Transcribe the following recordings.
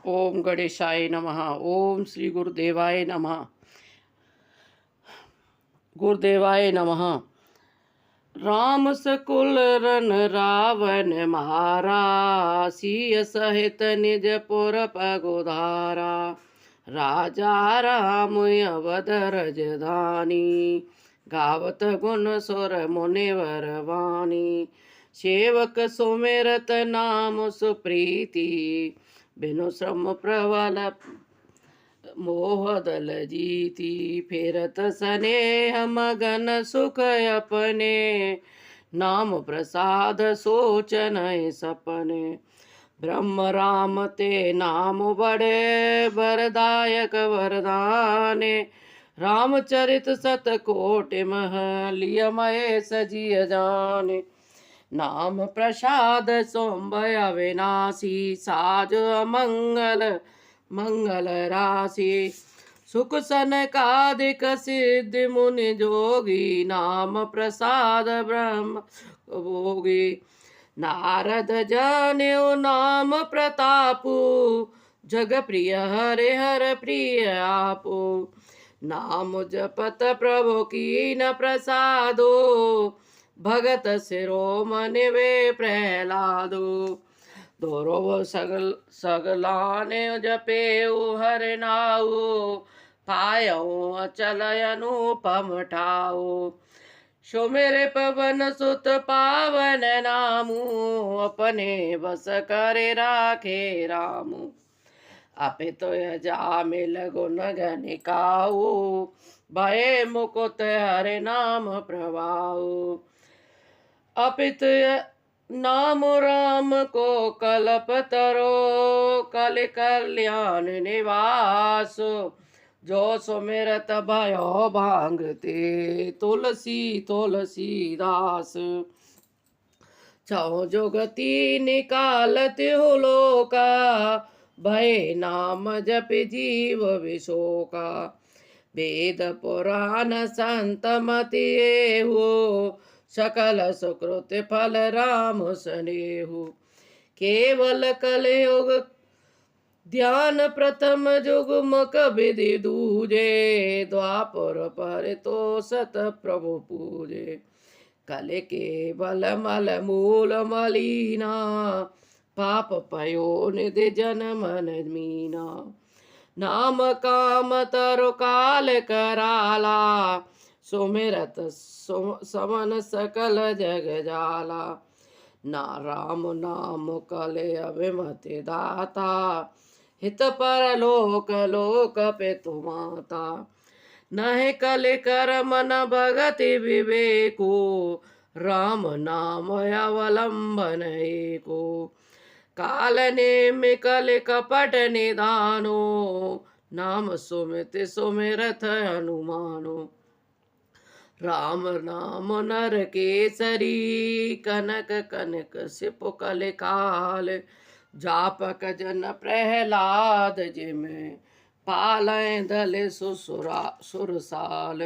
ओम गणेशाय नमः। ओम श्री गुरुदेवाय नमः। गुरुदेवाय नमः। राम सकुल रन रावण मारा, सिय सहित निज पुर पगोधारा। राजा राम अवध रजधानी, गावत गुण सुर मुनिवर वाणी। सेवक सुमिरत नाम सुप्रीति, बिनु श्रम प्रबल मोह दल जीती। फेरत स्नेह मगन सुख अपने, नाम प्रसाद सोचन सपने। ब्रह्म राम ते नाम बड़े, वरदायक वरदाने। रामचरित सत कोटि महलिय महेश जिय जाने। नाम प्रसाद सोम्भय अविनाशी, साज अमंगल मंगल राशि। सुख सनकादिक सिद्धि मुनि जोगी, नाम प्रसाद ब्रह्म भोगी। नारद जनेऊ नाम प्रतापु, जग प्रिय हरे हर प्रिय आपो। नाम जपत प्रभु कीन प्रसादो, भगत शिरोमणि वे प्रहलादो। दोरो सगलाने जपेऊ हरि नाऊ, पायो अचल अनुपम ठाऊ। सुमिर पवन सुत पावन नामू, अपने बस करे राखे रामू। अपित जामिल गुण गनिकाऊ, भय मुकुत हरि नाम प्रभाऊ। अपित नाम राम को कल्पतरो, कल कल्याण निवास। जो सुमिरत भयो भांगते, तुलसी तुलसी दास। छो जुगति निकालत हो लोका, भय नाम जप जीव विशोका। वेद पुराण संत मति हो, सकल सुकृत फल राम स्नेहु। केवल कलयुग ध्यान प्रथम जुग मुख विधि दूजे, द्वापर पर तो सत प्रभु पूजे। कल केवल मल मूल मलीना, पाप पयो निधि जन मन मीना। नाम काम तरु काल कराला, सुमिरत समन सकल जग जाला। ना राम नाम कले अभिमति दाता, हित पर लोक लोक पे तुमाता। नहे कले कर मन भगति विवेको, राम नाम अवलंबन एको। काल नेम कल कपट निदानो, नाम सुमित सुमिरथ हनुमानो। राम नाम नर केसरी, कनक कनक सिप कल काल। जापक जन प्रहलाद जिमें, पालय दल सुरसाल।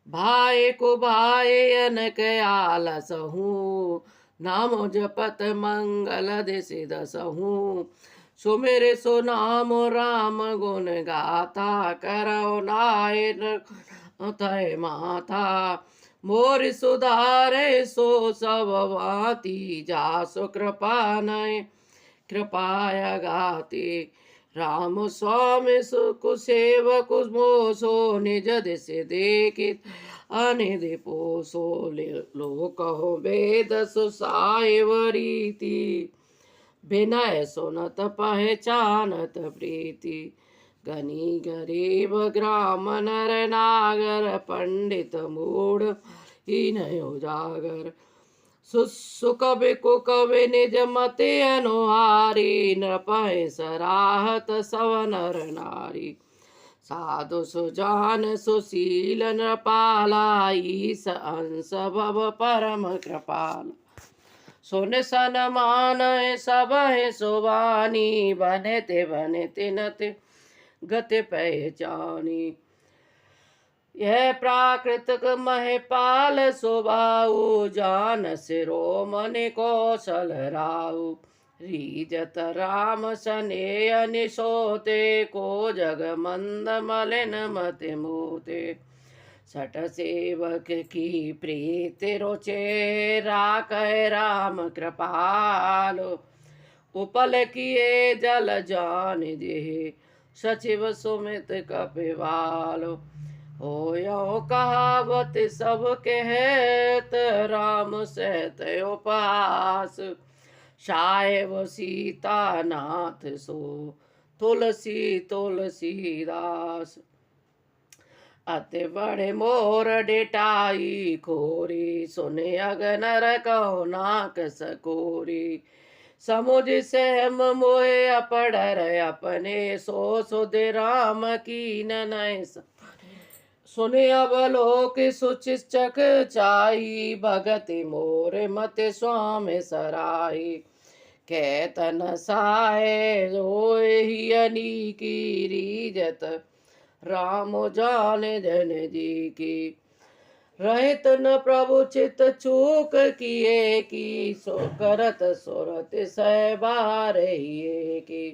भाई को भाई अनक आलसहू, नाम जपत मंगल दिसि दसहू। सुमिर सो नाम राम गुण गाथा, करो नाय तय माथा। मोर सुधारे सो सब भांति, जासु कृपा नय कृपाया गाति। राम स्वामी सुख सेवक मोसो, निज दिस देखित अनिधि पोसो। लोक वेद सुसायव रीति, विनय सुनत पहचानत प्रीति। गनी गरीब ग्राम नर नागर, पंडित मूढ़ हीन उजागर। सुकवि कुकवि निज मति अनुहारी, नृपहि सराहत सब नर नारी। साधु सुजान सुशील नृपाला, ईस अंश भव परम कृपाल। सुन सनमान सब सुबानी, बनते बनते नत गति पहचानी। यह प्राकृतिक महिपाल सुबाऊ, जान सिरोमणि कौशल राऊ। रीजत राम सने निशोते को जग मंद मलिन मति मोते सठ सेवक की प्रीति रुचे राकय राम कृपालो उपल किए जल जान जे सचिव सुमित कपिवालो हो कहावत सब कहत राम सहत उपहास शायव सीता नाथ सो तुलसी तुलसीदास अति बड़े मोर डिटाई खोरी सुने अगनर कहो नाक सकोरी समुझ सहम मोहे अपडर अपने सो सुध राम की नय सुने अवलोक सुचिचक चाई भगति मोर मत स्वामी सराई कैतन साय होए ही अनी की रीजत राम जान जन जी की रहित न प्रभु चित चूक किए की सो करत सुरत सहबार हिए की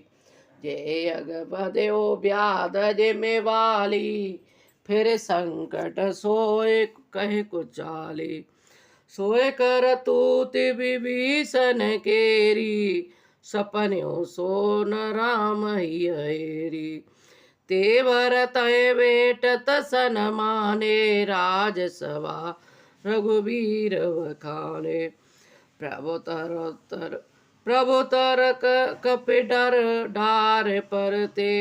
जे अग बदेओ ब्याद जिम्मे वाली फिर संकट सोए कह कुचाली सोए कर तूत विभीषण केरी सपन्यों सोन राम ही हेरी तेवर तय बेट तसन माने राजसभा रघुवीर वखाने प्रभु तर कपिडर डार परते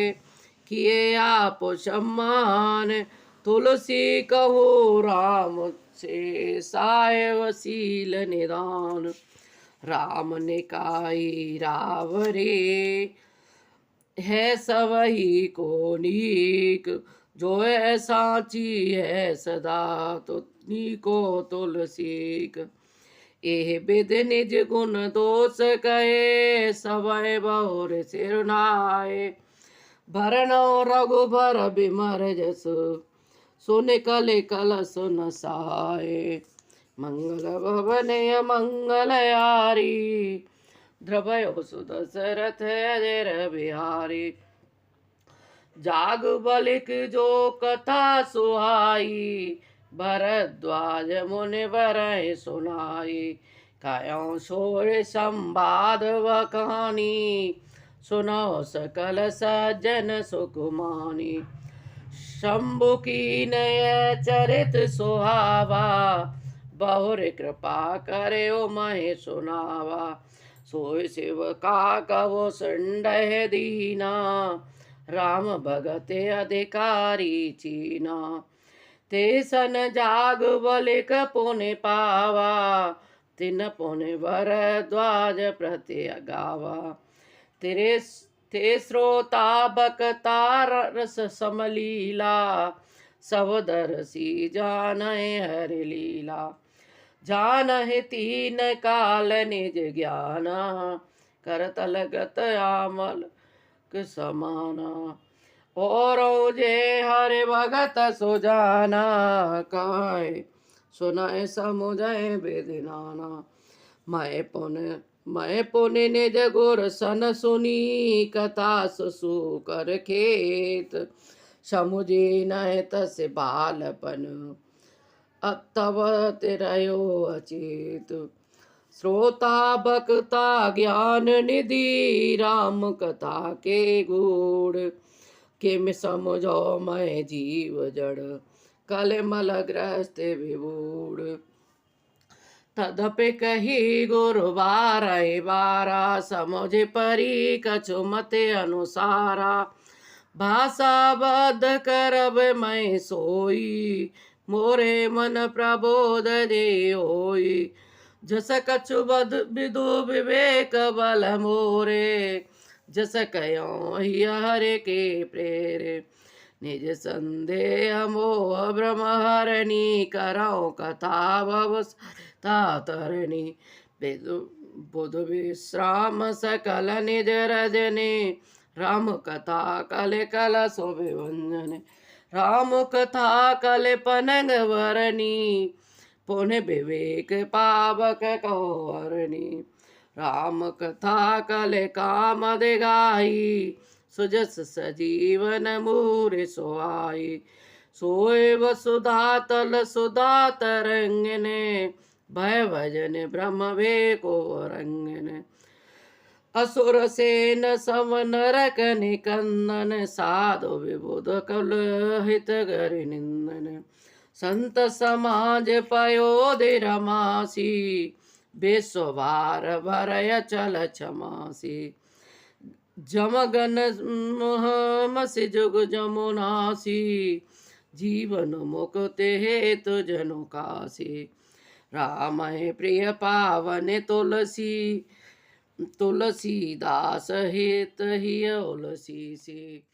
किए आप सम्मान तुलसी कहो राम से सायव सील निदान राम ने काई रावरे है सबही को नीक जो है साची है सदा तुनी को तुलसीक एह विद निज गुण दोष कहे सबय बहुर सिरनाए भरनो रघुबर बिमर जस सुन कल कल सुन साए मंगल भवनय मंगल यारी द्रवयो सुदशरथ अजर बिहारी जाग बलिक जो कथा सुहाई भरद्वाज मुनि बरहि सुनाई कयो शोर संवाद व कहानी सुनो सकल सज्जन सुकुमानी शंभु की नय चरित सुहावा बहुर कृपा करे ओ महे सुनावा सोय शिव का कवो संडह दीना राम भगत अधिकारी चीना ते सन जाग बलिक पुनि पावा तिन पुनि भरद्वाज प्रति गावा तेरे ते श्रोता बकता रस समलीला सवदरसी जानय हरि लीला जानहि तीन काल निज ज्ञाना करतल गत आमल समाना और जे हरि भगत सुजाना काय सुनाए समुझय बेदिनाना मैं पुण्य निज गुर सन सुनी कथा सुसु कर खेत समुझे न तस बालपन अतव तिरयो अचेत श्रोता बकता ज्ञान निधि राम कथा के गुण किम समझो मैं जीव जड़ कलमल ग्रस्त विभूड तदपि कही गुरु बारा समझ परी कछु मत अनुसारा भाषा बद्ध करब मैं सोई मोरे मन प्रबोध दे होई जस कछु बद विदु विवेक बल मोरे जस कयो ही हरे के प्रेरे निज संदेह मोह ब्रह्म हरणी करो कथा भव तातरणी बुध विश्राम सकल निज रजने राम कथा कल कल शोभिवंजने राम कथा कल पनंग वरणी पुण्य विवेक पावक कहो हरणी राम कथा कले काम दे गाई, सुजस सजीवन मूरे सोआई। सोए वसुधा तल सुधा तरंगने, भय भजन ब्रह्म वे को रंगन। असुर सेन सवन रक निकंदन, साधु विबुध कल हित गर निंदन। संत समाज पयोधिर मासी, बेस्वार भरय चल क्षमासी। जमगन मसी जुग जमुनासी, जीवन मुक्ति हेतु जनु कासी। राम प्रिय पावन तुलसी, तुलसीदास हित हिय उलसी सी।